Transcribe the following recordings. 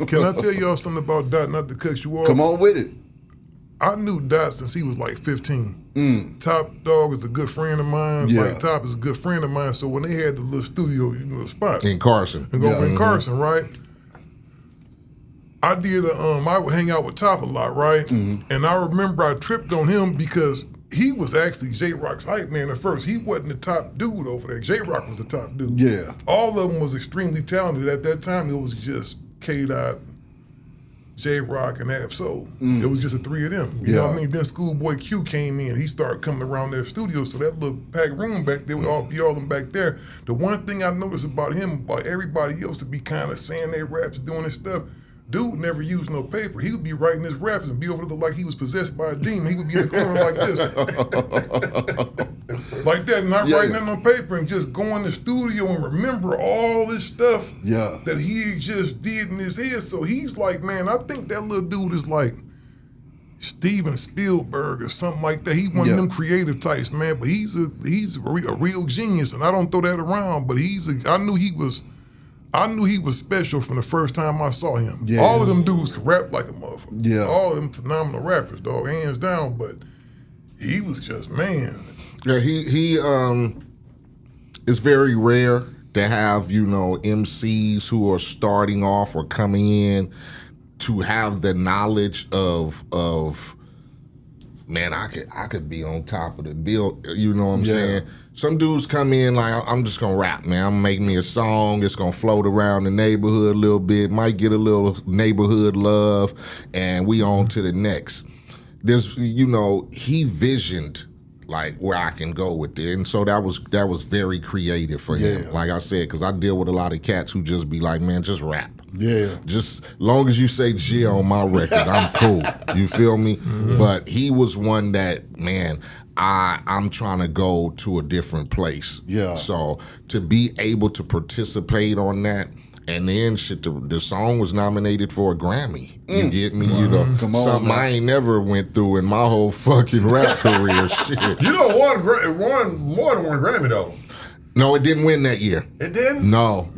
Can I tell y'all something about Dot, not to cut you off? Come on with it. I knew Dot since he was like 15. Top Dog is a good friend of mine. Yeah. Mike Top is a good friend of mine. So when they had the little studio, the spot. In Carson. And go in Carson, right? I would hang out with Top a lot, right? And I remember I tripped on him because he was actually J-Rock's hype man at first. He wasn't the top dude over there. J-Rock was the top dude. Yeah. All of them was extremely talented. At that time, it was just K-Dot, J-Rock, and Ab-Soul. It was just the three of them. You know what I mean? Then Schoolboy Q came in. He started coming around their studio, so that little packed room back there would all be all them back there. The one thing I noticed about him, about everybody else to be kind of saying their raps, doing this stuff, dude never used no paper. He would be writing his raps and be over there like he was possessed by a demon. He would be in the corner like this. Like that, not writing nothing on paper and just go in the studio and remember all this stuff that he just did in his head. So he's like, man, I think that little dude is like Steven Spielberg or something like that. He one of them creative types, man. But he's a real genius, and I don't throw that around. But I knew he was special from the first time I saw him. Yeah. All of them dudes could rap like a motherfucker. Yeah. All of them phenomenal rappers, dog, hands down. But he was just, man. Yeah, he it's very rare to have, MCs who are starting off or coming in to have the knowledge of man, I could be on top of the bill, you know what I'm saying? Some dudes come in like, I'm just gonna rap, man. I'm gonna make me a song, it's gonna float around the neighborhood a little bit, might get a little neighborhood love, and we on to the next. There's, he visioned like where I can go with it, and so that was very creative for him. Like I said, because I deal with a lot of cats who just be like, man, just rap. Yeah. Just long as you say G on my record, I'm cool. You feel me? But he was one that, man, I'm trying to go to a different place. Yeah. So to be able to participate on that, and then the song was nominated for a Grammy. You get me? Come on, something man. I ain't never went through in my whole fucking rap career. Shit. won more than one Grammy though. No, it didn't win that year. It didn't? No.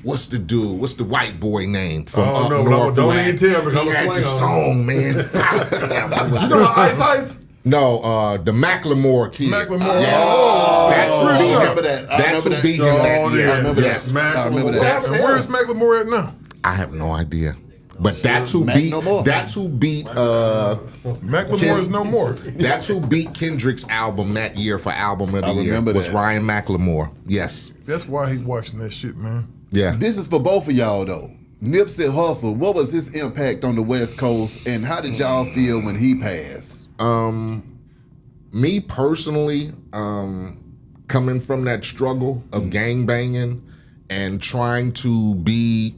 What's the dude? What's the white boy name from up north? Don't even tell me. He had the song, man. Damn, you know Ice? No, the Macklemore kid. Macklemore. Yes. I remember that. That's who beat him that year. I remember that. I remember that. And where's Macklemore at now? I have no idea. But that's who beat. That's who beat. Macklemore is no more. That's who beat Kendrick's album that year for album of the year. Was Ryan Macklemore? Yes. That's why he's watching that shit, man. Yeah. This is for both of y'all though. Nipsey Hussle, what was his impact on the West Coast, and how did y'all feel when he passed? Me personally, coming from that struggle of gangbanging and trying to be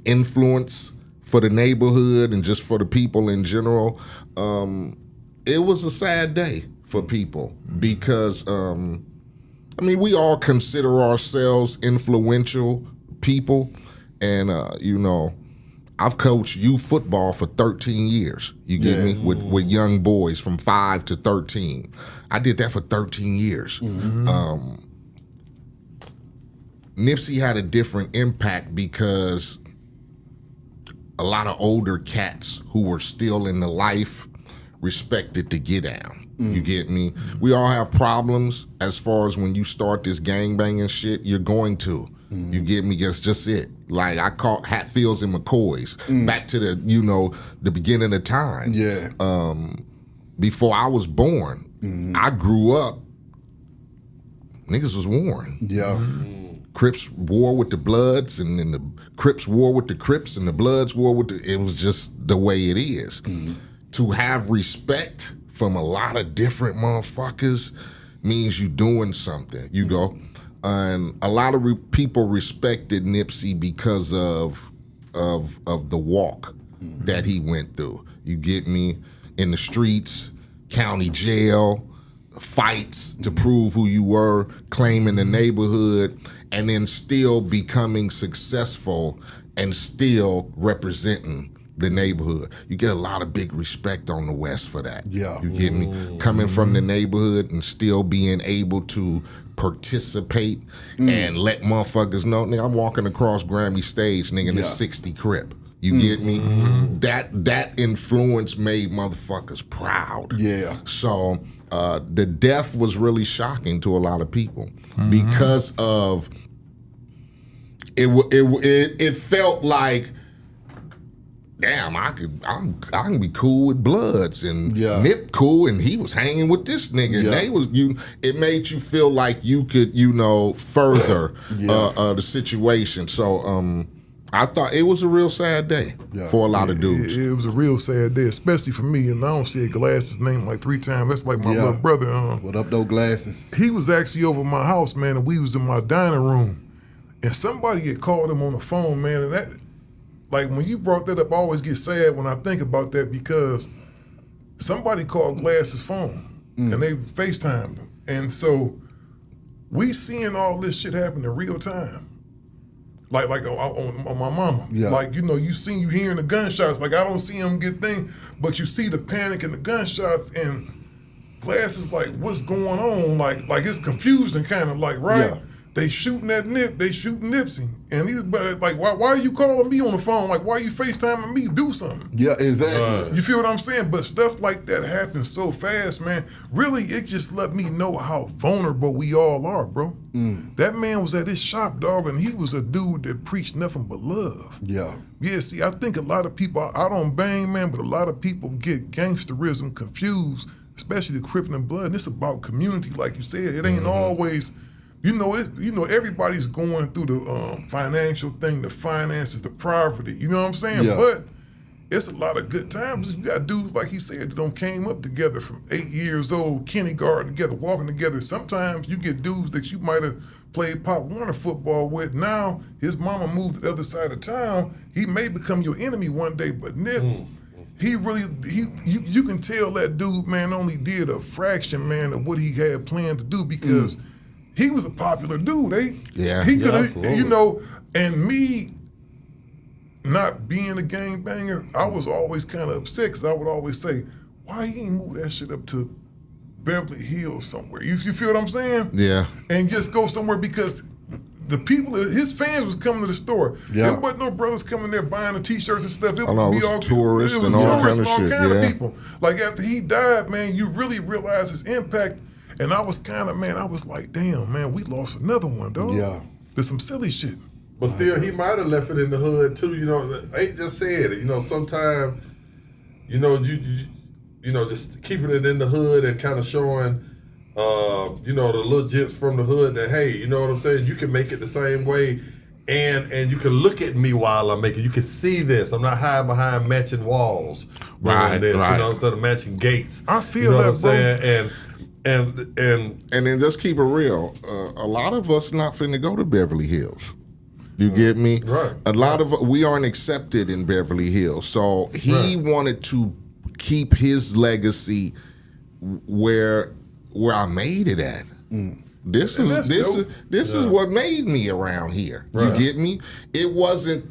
influence for the neighborhood and just for the people in general, it was a sad day for people because, we all consider ourselves influential people, and I've coached youth football for 13 years. You get me? With young boys from 5 to 13. I did that for 13 years. Nipsey had a different impact because a lot of older cats who were still in the life respected the get down. You get me? We all have problems as far as when you start this gangbanging shit, you're going to. You get me? That's just it. Like I caught Hatfields and McCoys back to the beginning of time. Yeah. Before I was born, I grew up. Niggas was warring. Yeah. Crips war with the Bloods, and then the Crips war with the Crips, and the Bloods war with the. It was just the way it is. To have respect from a lot of different motherfuckers means you doing something. You go. And a lot of people respected Nipsey because of the walk that he went through. You get me? In the streets, county jail, fights to prove who you were, claiming the neighborhood, and then still becoming successful and still representing the neighborhood. You get a lot of big respect on the West for that. Yeah. You get me? Coming from the neighborhood and still being able to participate and let motherfuckers know, nigga, I'm walking across Grammy stage, nigga, in a 60 Crip. You get me? That influence made motherfuckers proud. Yeah. So the death was really shocking to a lot of people because of it felt like, damn, I can be cool with Bloods and Nip cool, and he was hanging with this nigga. And they was it made you feel like you could, further the situation. So I thought it was a real sad day for a lot of dudes. It was a real sad day, especially for me. And I don't say Glasses' name like 3 times. That's like my little brother. What up, though, Glasses? He was actually over at my house, man, and we was in my dining room. And somebody had called him on the phone, man. And that, like, when you brought that up, I always get sad when I think about that because somebody called Glasses' phone and they FaceTimed him. And so we seeing all this shit happen in real time. Like on my mama. Like, you hearing the gunshots. Like, I don't see him get things, but you see the panic and the gunshots, and Glasses like, what's going on? Like it's confusing, kind of like, right? Yeah. They shooting at Nip, they shooting Nipsey. And he's like, why are you calling me on the phone? Like, why are you FaceTiming me? Do something. Yeah, exactly. You feel what I'm saying? But stuff like that happens so fast, man. Really, it just let me know how vulnerable we all are, bro. That man was at his shop, dog, and he was a dude that preached nothing but love. Yeah, see, I think a lot of people, I don't bang, man, but a lot of people get gangsterism confused, especially the Crip and Blood. And it's about community, like you said. It ain't always... everybody's going through the financial thing, the finances, the poverty. You know what I'm saying? Yeah. But it's a lot of good times. You got dudes, like he said, that came up together from 8 years old, kindergarten together, walking together. Sometimes you get dudes that you might have played Pop Warner football with. Now his mama moved to the other side of town. He may become your enemy one day, but Nip, you can tell that dude, man, only did a fraction, man, of what he had planned to do because he was a popular dude, eh? Yeah. He could have, and me not being a gangbanger, I was always kind of upset because I would always say, why he ain't move that shit up to Beverly Hills somewhere? You feel what I'm saying? Yeah. And just go somewhere because the people, his fans was coming to the store. There wasn't no brothers coming there buying the T-shirts and stuff. It was all tourists and all kind of people. Like after he died, man, you really realize his impact. And I was kind of, I was like, damn, man, we lost another one, dog. Yeah. There's some silly shit. But still, he might have left it in the hood, too. Eiht just said it. Sometimes, just keeping it in the hood and kind of showing, the little gents from the hood that, hey, you know what I'm saying? You can make it the same way. And you can look at me while I'm making. You can see this. I'm not hiding behind matching walls. Right. Instead of matching gates. I feel that, bro. Saying? And then just keep it real. A lot of us not finna go to Beverly Hills. You get me? Right. A lot of we aren't accepted in Beverly Hills. So he wanted to keep his legacy where I made it at. This is what made me around here. Right. You get me? It wasn't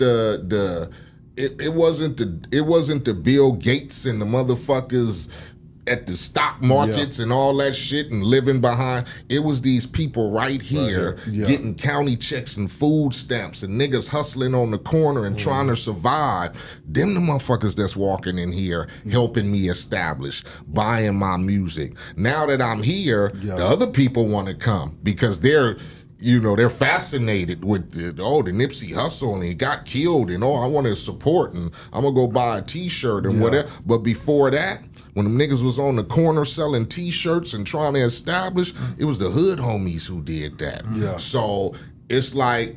it wasn't the Bill Gates and the motherfuckers at the stock markets and all that shit and living behind. It was these people right here getting county checks and food stamps and niggas hustling on the corner and trying to survive. Them the motherfuckers that's walking in here helping me establish, buying my music. Now that I'm here, the other people want to come because they're fascinated with the Nipsey Hussle and he got killed and I want to support and I'm gonna go buy a T-shirt and whatever. But before that, when them niggas was on the corner selling T-shirts and trying to establish, it was the hood homies who did that. Yeah. So it's like,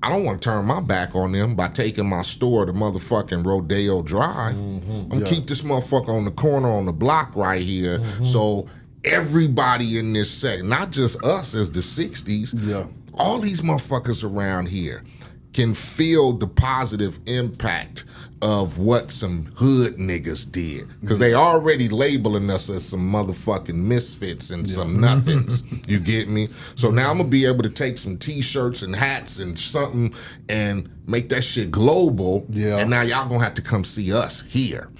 I don't want to turn my back on them by taking my store to motherfucking Rodeo Drive. I'm gonna keep this motherfucker on the corner on the block right here. So everybody in this set, not just us as the 60s, all these motherfuckers around here can feel the positive impact of what some hood niggas did. Because they already labeling us as some motherfucking misfits and some nothings. You get me? So now I'm going to be able to take some T-shirts and hats and something and make that shit global. And now y'all going to have to come see us here.